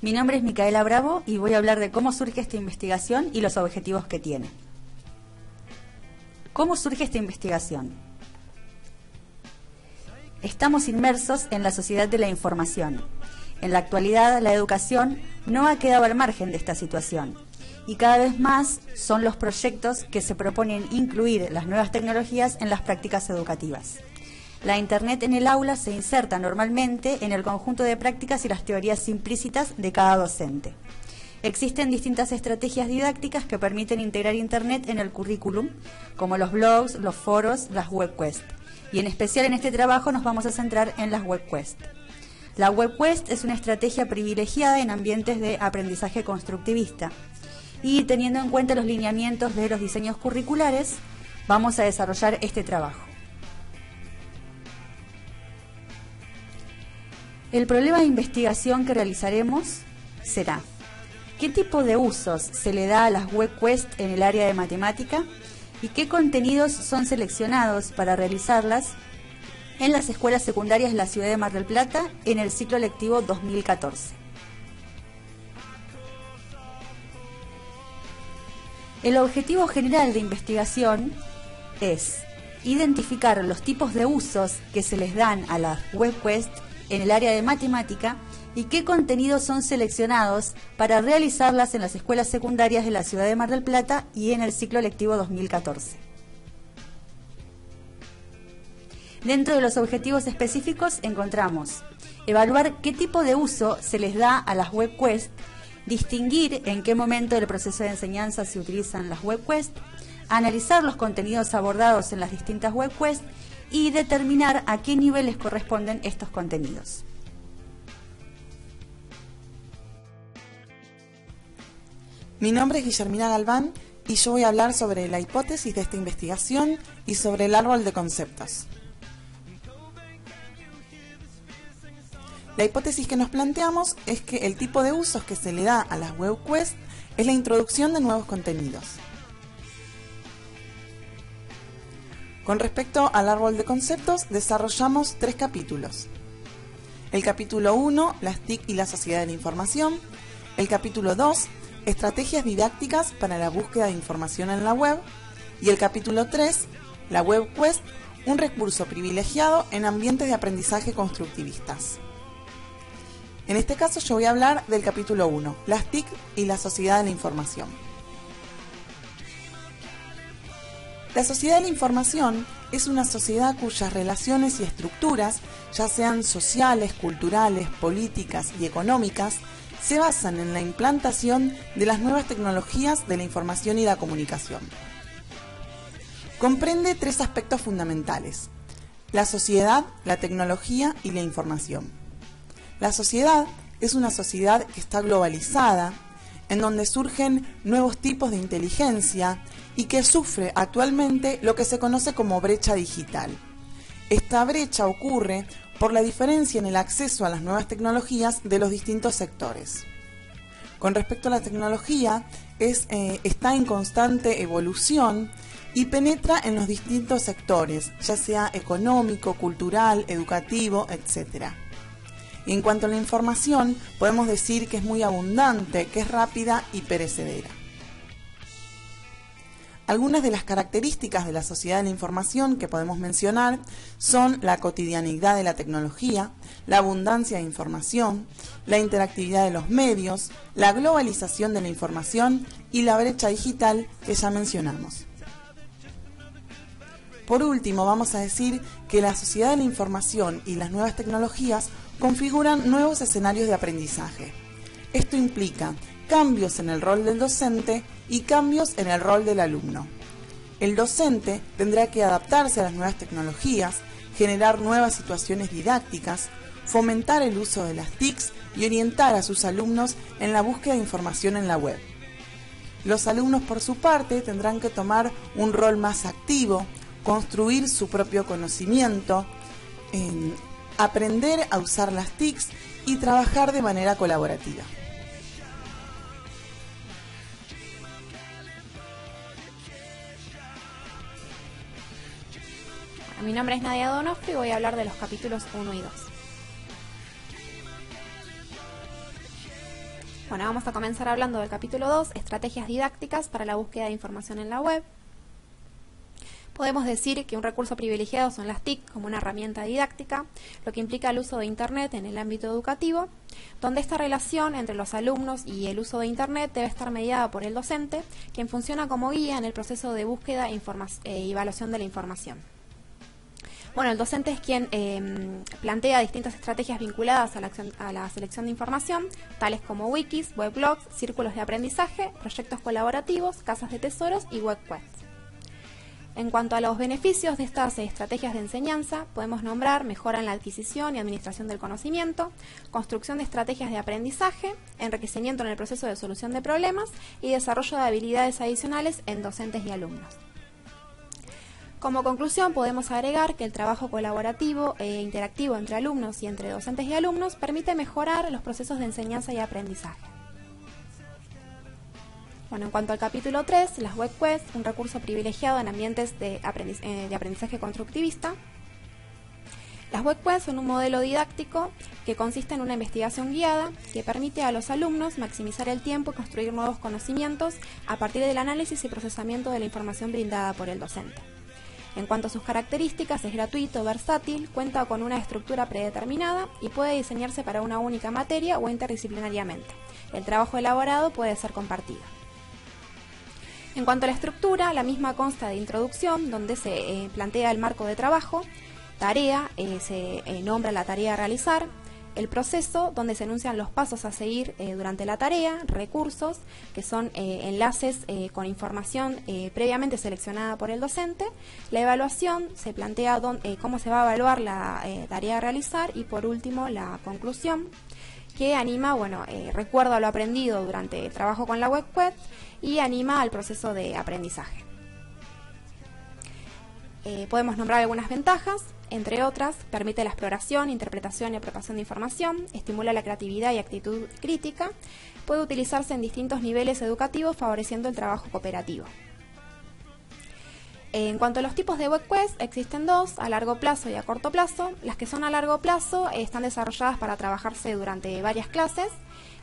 Mi nombre es Micaela Bravo y voy a hablar de cómo surge esta investigación y los objetivos que tiene. ¿Cómo surge esta investigación? Estamos inmersos en la sociedad de la información. En la actualidad, la educación no ha quedado al margen de esta situación y cada vez más son los proyectos que se proponen incluir las nuevas tecnologías en las prácticas educativas. La Internet en el aula se inserta normalmente en el conjunto de prácticas y las teorías implícitas de cada docente. Existen distintas estrategias didácticas que permiten integrar Internet en el currículum, como los blogs, los foros, las webquests. Y en especial en este trabajo nos vamos a centrar en las webquests. La webquest es una estrategia privilegiada en ambientes de aprendizaje constructivista. Y teniendo en cuenta los lineamientos de los diseños curriculares, vamos a desarrollar este trabajo. El problema de investigación que realizaremos será: ¿qué tipo de usos se le da a las webquests en el área de matemática y qué contenidos son seleccionados para realizarlas en las escuelas secundarias de la ciudad de Mar del Plata en el ciclo lectivo 2014? El objetivo general de investigación es identificar los tipos de usos que se les dan a las webquests en el área de matemática y qué contenidos son seleccionados para realizarlas en las escuelas secundarias de la ciudad de Mar del Plata y en el ciclo lectivo 2014. Dentro de los objetivos específicos encontramos evaluar qué tipo de uso se les da a las webquests, distinguir en qué momento del proceso de enseñanza se utilizan las webquests, analizar los contenidos abordados en las distintas webquests y determinar a qué niveles corresponden estos contenidos. Mi nombre es Guillermina Galván y yo voy a hablar sobre la hipótesis de esta investigación y sobre el árbol de conceptos. La hipótesis que nos planteamos es que el tipo de usos que se le da a las webquests es la introducción de nuevos contenidos. Con respecto al árbol de conceptos, desarrollamos 3 capítulos. El capítulo 1, las TIC y la sociedad de la información. El capítulo 2, estrategias didácticas para la búsqueda de información en la web. Y el capítulo 3, la webquest, un recurso privilegiado en ambientes de aprendizaje constructivistas. En este caso yo voy a hablar del capítulo 1, las TIC y la sociedad de la información. La sociedad de la información es una sociedad cuyas relaciones y estructuras, ya sean sociales, culturales, políticas y económicas, se basan en la implantación de las nuevas tecnologías de la información y la comunicación. Comprende 3 aspectos fundamentales: la sociedad, la tecnología y la información. La sociedad es una sociedad que está globalizada, en donde surgen nuevos tipos de inteligencia y que sufre actualmente lo que se conoce como brecha digital. Esta brecha ocurre por la diferencia en el acceso a las nuevas tecnologías de los distintos sectores. Con respecto a la tecnología, está en constante evolución y penetra en los distintos sectores, ya sea económico, cultural, educativo, etc. Y en cuanto a la información, podemos decir que es muy abundante, que es rápida y perecedera. Algunas de las características de la sociedad de la información que podemos mencionar son la cotidianidad de la tecnología, la abundancia de información, la interactividad de los medios, la globalización de la información y la brecha digital que ya mencionamos. Por último, vamos a decir que la sociedad de la información y las nuevas tecnologías configuran nuevos escenarios de aprendizaje. Esto implica cambios en el rol del docente y cambios en el rol del alumno. El docente tendrá que adaptarse a las nuevas tecnologías, generar nuevas situaciones didácticas, fomentar el uso de las TICs y orientar a sus alumnos en la búsqueda de información en la web. Los alumnos, por su parte, tendrán que tomar un rol más activo, construir su propio conocimiento, aprender a usar las TICs y trabajar de manera colaborativa. Mi nombre es Nadia Donofrio y voy a hablar de los capítulos 1 y 2. Bueno, vamos a comenzar hablando del capítulo 2, estrategias didácticas para la búsqueda de información en la web. Podemos decir que un recurso privilegiado son las TIC como una herramienta didáctica, lo que implica el uso de Internet en el ámbito educativo, donde esta relación entre los alumnos y el uso de Internet debe estar mediada por el docente, quien funciona como guía en el proceso de búsqueda e evaluación de la información. Bueno, el docente es quien plantea distintas estrategias vinculadas a la selección de información, tales como wikis, weblogs, círculos de aprendizaje, proyectos colaborativos, casas de tesoros y webquests. En cuanto a los beneficios de estas estrategias de enseñanza, podemos nombrar mejora en la adquisición y administración del conocimiento, construcción de estrategias de aprendizaje, enriquecimiento en el proceso de solución de problemas y desarrollo de habilidades adicionales en docentes y alumnos. Como conclusión, podemos agregar que el trabajo colaborativo e interactivo entre alumnos y entre docentes y alumnos permite mejorar los procesos de enseñanza y aprendizaje. Bueno, en cuanto al capítulo 3, las webquests, un recurso privilegiado en ambientes de aprendizaje constructivista. Las webquests son un modelo didáctico que consiste en una investigación guiada que permite a los alumnos maximizar el tiempo y construir nuevos conocimientos a partir del análisis y procesamiento de la información brindada por el docente. En cuanto a sus características, es gratuito, versátil, cuenta con una estructura predeterminada y puede diseñarse para una única materia o interdisciplinariamente. El trabajo elaborado puede ser compartido. En cuanto a la estructura, la misma consta de introducción, donde se plantea el marco de trabajo, tarea, se nombra la tarea a realizar, el proceso, donde se enuncian los pasos a seguir durante la tarea, recursos, que son enlaces con información previamente seleccionada por el docente, la evaluación, se plantea cómo se va a evaluar la tarea a realizar y por último la conclusión, que anima, recuerdo a lo aprendido durante el trabajo con la webquest y anima al proceso de aprendizaje. Podemos nombrar algunas ventajas, entre otras, permite la exploración, interpretación y apropiación de información, estimula la creatividad y actitud crítica, puede utilizarse en distintos niveles educativos favoreciendo el trabajo cooperativo. En cuanto a los tipos de webquests, existen dos, a largo plazo y a corto plazo. Las que son a largo plazo están desarrolladas para trabajarse durante varias clases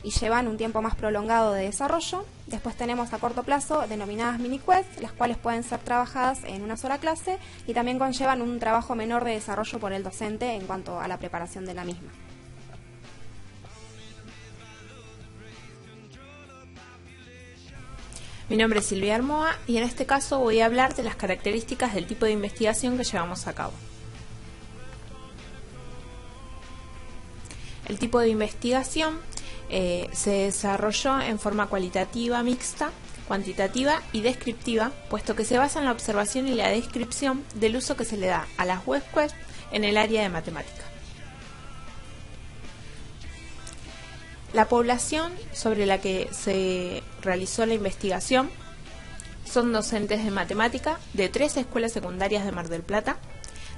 y llevan un tiempo más prolongado de desarrollo. Después tenemos a corto plazo denominadas mini-quests, las cuales pueden ser trabajadas en una sola clase y también conllevan un trabajo menor de desarrollo por el docente en cuanto a la preparación de la misma. Mi nombre es Silvia Armoa y en este caso voy a hablar de las características del tipo de investigación que llevamos a cabo. El tipo de investigación se desarrolló en forma cualitativa mixta, cuantitativa y descriptiva, puesto que se basa en la observación y la descripción del uso que se le da a las webquests en el área de matemática. La población sobre la que se realizó la investigación son docentes de matemática de 3 escuelas secundarias de Mar del Plata.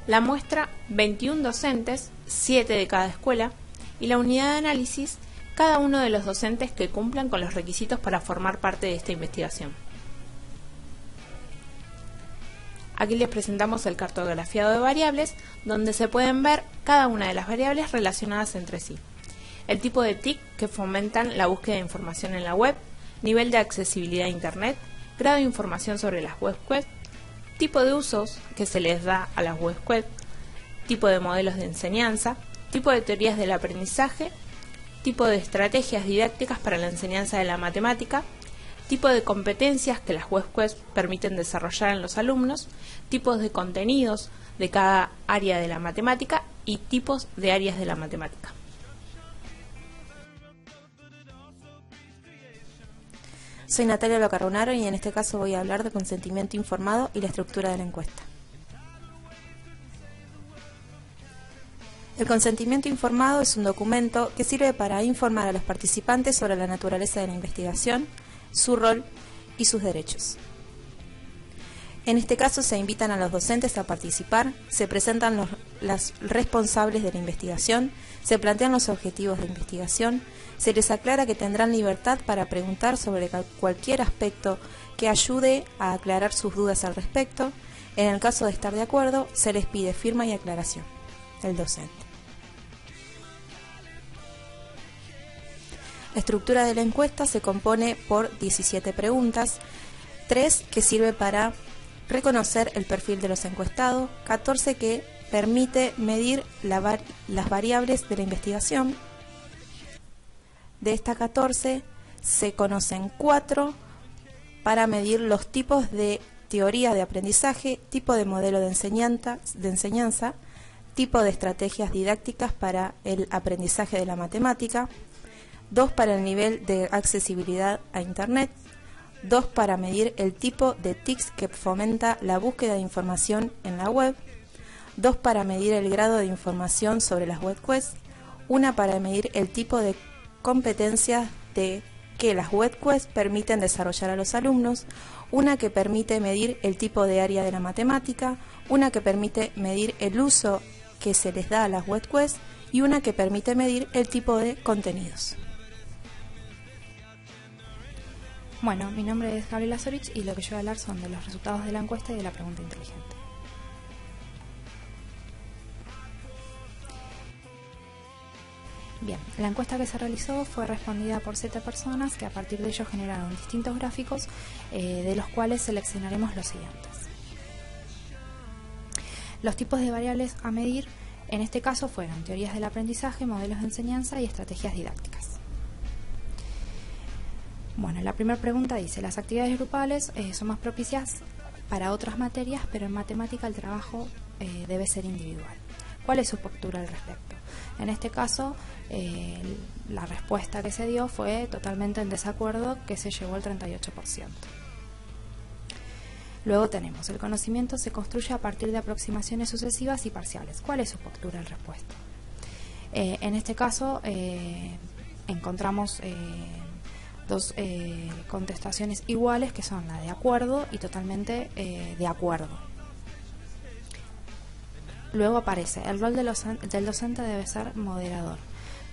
La muestra 21 docentes, 7 de cada escuela, y la unidad de análisis, cada uno de los docentes que cumplan con los requisitos para formar parte de esta investigación. Aquí les presentamos el cartografiado de variables, donde se pueden ver cada una de las variables relacionadas entre sí. El tipo de TIC que fomentan la búsqueda de información en la web, nivel de accesibilidad a Internet, grado de información sobre las webquests, tipo de usos que se les da a las webquests, tipo de modelos de enseñanza, tipo de teorías del aprendizaje, tipo de estrategias didácticas para la enseñanza de la matemática, tipo de competencias que las webquests permiten desarrollar en los alumnos, tipos de contenidos de cada área de la matemática y tipos de áreas de la matemática. Soy Natalia Locarronaro y en este caso voy a hablar de consentimiento informado y la estructura de la encuesta. El consentimiento informado es un documento que sirve para informar a los participantes sobre la naturaleza de la investigación, su rol y sus derechos. En este caso se invitan a los docentes a participar, se presentan los responsables de la investigación, se plantean los objetivos de investigación, se les aclara que tendrán libertad para preguntar sobre cualquier aspecto que ayude a aclarar sus dudas al respecto. En el caso de estar de acuerdo, se les pide firma y aclaración del docente. La estructura de la encuesta se compone por 17 preguntas, 3 que sirve para reconocer el perfil de los encuestados, 14 que permite medir las variables de la investigación. De estas 14 se conocen 4 para medir los tipos de teoría de aprendizaje, tipo de modelo de enseñanza, tipo de estrategias didácticas para el aprendizaje de la matemática, 2 para el nivel de accesibilidad a Internet, 2 para medir el tipo de TICs que fomenta la búsqueda de información en la web, 2 para medir el grado de información sobre las web quests, 1 para medir el tipo de competencias que las web quests permiten desarrollar a los alumnos, 1 que permite medir el tipo de área de la matemática, 1 que permite medir el uso que se les da a las web quests y 1 que permite medir el tipo de contenidos. Bueno, mi nombre es Gabriela Sorich y lo que yo voy a hablar son de los resultados de la encuesta y de la pregunta inteligente. Bien, la encuesta que se realizó fue respondida por 7 personas que a partir de ello generaron distintos gráficos de los cuales seleccionaremos los siguientes. Los tipos de variables a medir en este caso fueron teorías del aprendizaje, modelos de enseñanza y estrategias didácticas. Bueno, la primera pregunta dice, las actividades grupales son más propicias para otras materias, pero en matemática el trabajo debe ser individual. ¿Cuál es su postura al respecto? En este caso, la respuesta que se dio fue totalmente en desacuerdo, que se llevó al 38%. Luego tenemos, el conocimiento se construye a partir de aproximaciones sucesivas y parciales. ¿Cuál es su postura al respecto? En este caso, encontramos dos contestaciones iguales, que son la de acuerdo y totalmente de acuerdo. Luego aparece, el rol del docente debe ser moderador,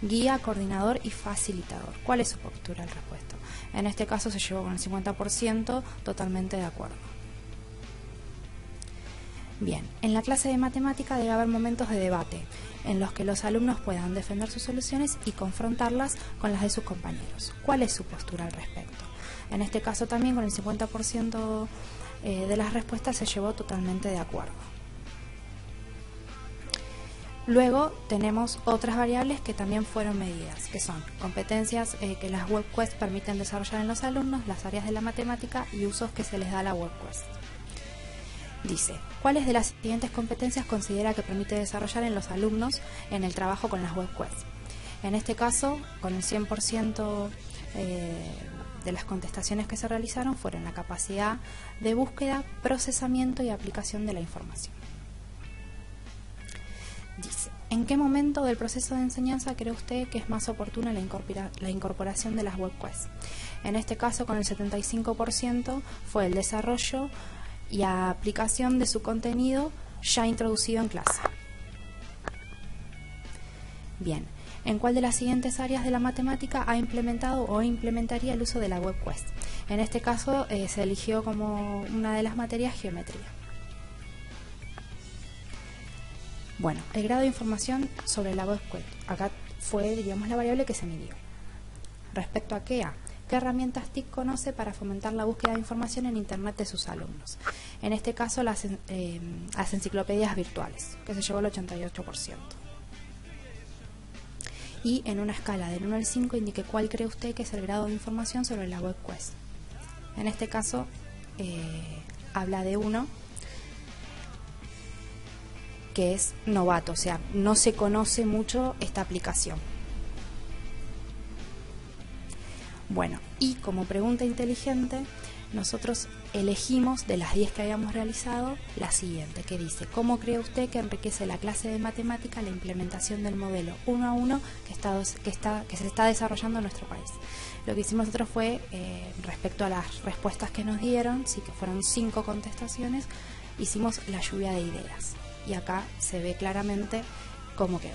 guía, coordinador y facilitador. ¿Cuál es su postura al respecto? En este caso se llevó con el 50%, totalmente de acuerdo. Bien, en la clase de matemática debe haber momentos de debate, en los que los alumnos puedan defender sus soluciones y confrontarlas con las de sus compañeros. ¿Cuál es su postura al respecto? En este caso también con el 50% de las respuestas se llevó totalmente de acuerdo. Luego tenemos otras variables que también fueron medidas, que son competencias que las web quests permiten desarrollar en los alumnos, las áreas de la matemática y usos que se les da a la web quest. Dice, ¿cuáles de las siguientes competencias considera que permite desarrollar en los alumnos en el trabajo con las web quests? En este caso, con el 100% de las contestaciones que se realizaron fueron la capacidad de búsqueda, procesamiento y aplicación de la información. Dice, ¿en qué momento del proceso de enseñanza cree usted que es más oportuna la incorporación de las web quests? En este caso, con el 75% fue el desarrollo y aplicación de su contenido ya introducido en clase. Bien, ¿en cuál de las siguientes áreas de la matemática ha implementado o implementaría el uso de la web quest? En este caso se eligió como una de las materias geometría. Bueno, el grado de información sobre la web quest. Acá fue, digamos, la variable que se midió. Respecto a ¿qué herramientas TIC conoce para fomentar la búsqueda de información en Internet de sus alumnos? En este caso, las enciclopedias virtuales, que se llevó el 88%. Y en una escala del 1 al 5, indique cuál cree usted que es el grado de información sobre la web quest. En este caso, habla de 1, que es novato, o sea, no se conoce mucho esta aplicación. Bueno, y como pregunta inteligente, nosotros elegimos de las 10 que habíamos realizado la siguiente, que dice, ¿cómo cree usted que enriquece la clase de matemática la implementación del modelo 1 a 1 que se está desarrollando en nuestro país? Lo que hicimos nosotros fue, respecto a las respuestas que nos dieron, sí que fueron 5 contestaciones, hicimos la lluvia de ideas. Y acá se ve claramente cómo quedó.